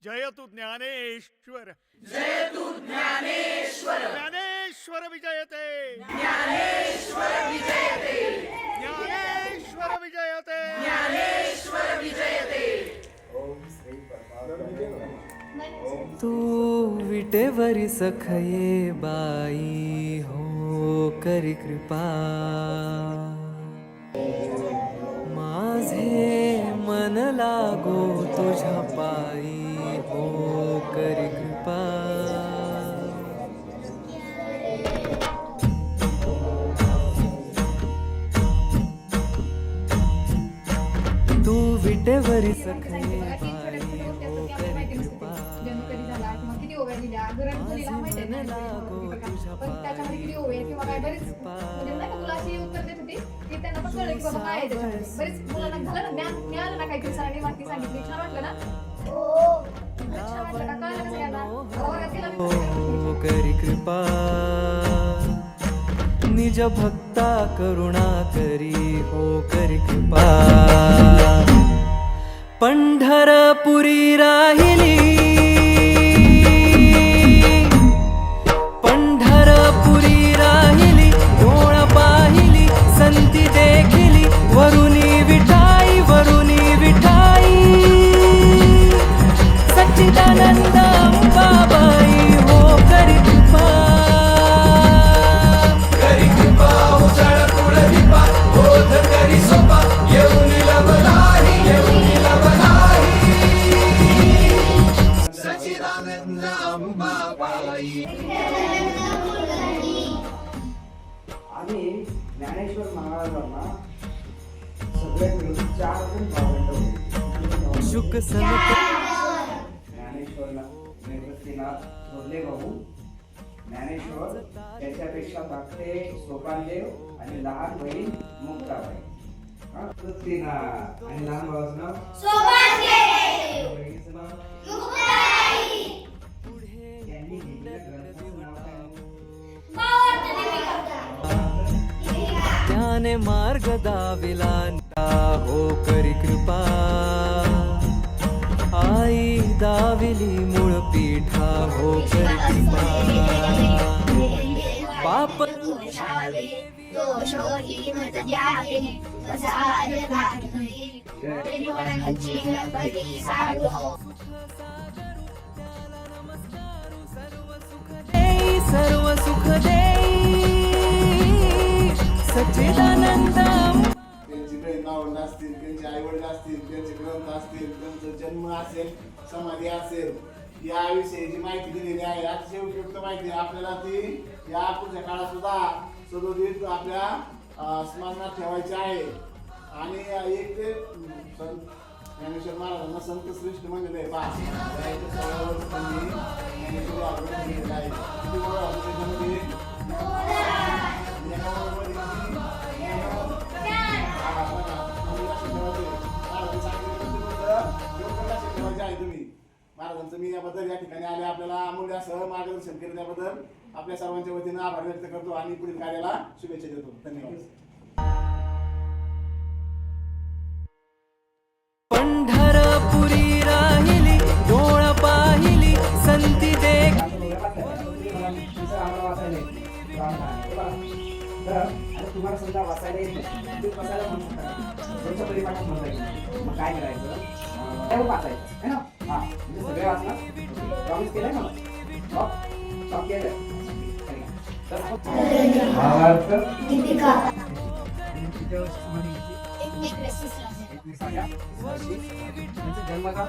जयतु ज्ञानेश्वर. जयतु ज्ञानेश्वर. ज्ञानेश्वर विजयते. ज्ञानेश्वर विजयते. ज्ञानेश्वर विजयते. ज्ञानेश्वर विजयते. तू विटेवरी सखये बाई हो करी कृपा माझे मन लागो तुझ्या पायी हो करी कृपा तू विटेवरी सखये बाई हो करी कृपा करी कृपा निज भक्ता करुणा करी हो करी कृपा पंढरपुरी राहिली पंढरपुरी राहिली डोळ पाहिली संती देखिली वरुणी विठाई सच्चिदानंद अंबाबाई हो करी कृपा उजळ कुळदीपा बोध करी सोपा येऊन लवलाही सच्चिदानंद अंबाबाई. आम्ही ज्ञानेश्वर महाराजांना सगळे मिळून 4 जण भावंड होते. शुक सनत ज्ञानेश्वरला निवृत्तीनाथ थोरले भाऊ ज्ञानेश्वर, त्याच्यापेक्षा धाकटे सोपानदेव आणि लहान बहीण मुक्ताबाई. निवृत्तीनाथ आणि लहान भावाचं नाव सोपानदेव, बहिणीचं नाव मुक्ताबाई. त्यांनी लिहिलेल्या ग्रंथाचं नाव काय? त्याने मार्ग दाविला हो करी कृपा आई दाविली मूळ पीठा हो करी कृपा बाप सर्व सुख देई सच्चिदानंद. त्यांची नावं असतील, त्यांचे आई वडील असतील, त्यांचे ग्रंथ असतील, त्यांचा जन्म असेल, समाधी असेल, याविषयीची माहिती दिलेली आहे. अतिशय उपयुक्त माहिती आपल्याला ती या पुढच्या काळात सुद्धा सदोदित आपल्या स्मरणात ठेवायची आहे. आणि एक ते ज्ञानेश्वर महाराजांना संत श्रेष्ठ म्हणलेलं आहे. तुम्ही महाराजांचं मी याबद्दल या ठिकाणी आले आपल्याला अमूल्य असं मार्गदर्शन केलं त्याबद्दल आपल्या सर्वांच्या वतीनं आभार व्यक्त करतो आणि पुढील कार्याला शुभेच्छा देतो. धन्यवाद. पंढरपुरी राहिली डोळ पाहिली संती देख तुम्हाला समजा वाचायला बसायला म्हणून परिपाठात म्हणता येईल. मग काय करायचं वाचायचं है ना. हा म्हणजे सगळे वाचणार प्रॉमिस केलंय ना. केलं भावार्थ दीपिका जन्म का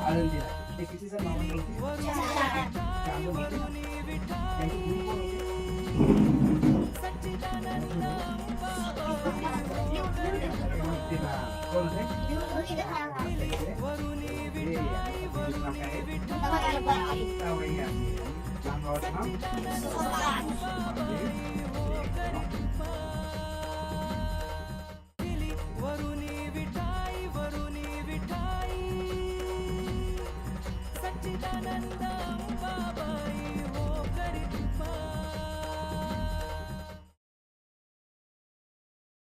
आनंदी ते कितीचं नाव सच्चिदानंद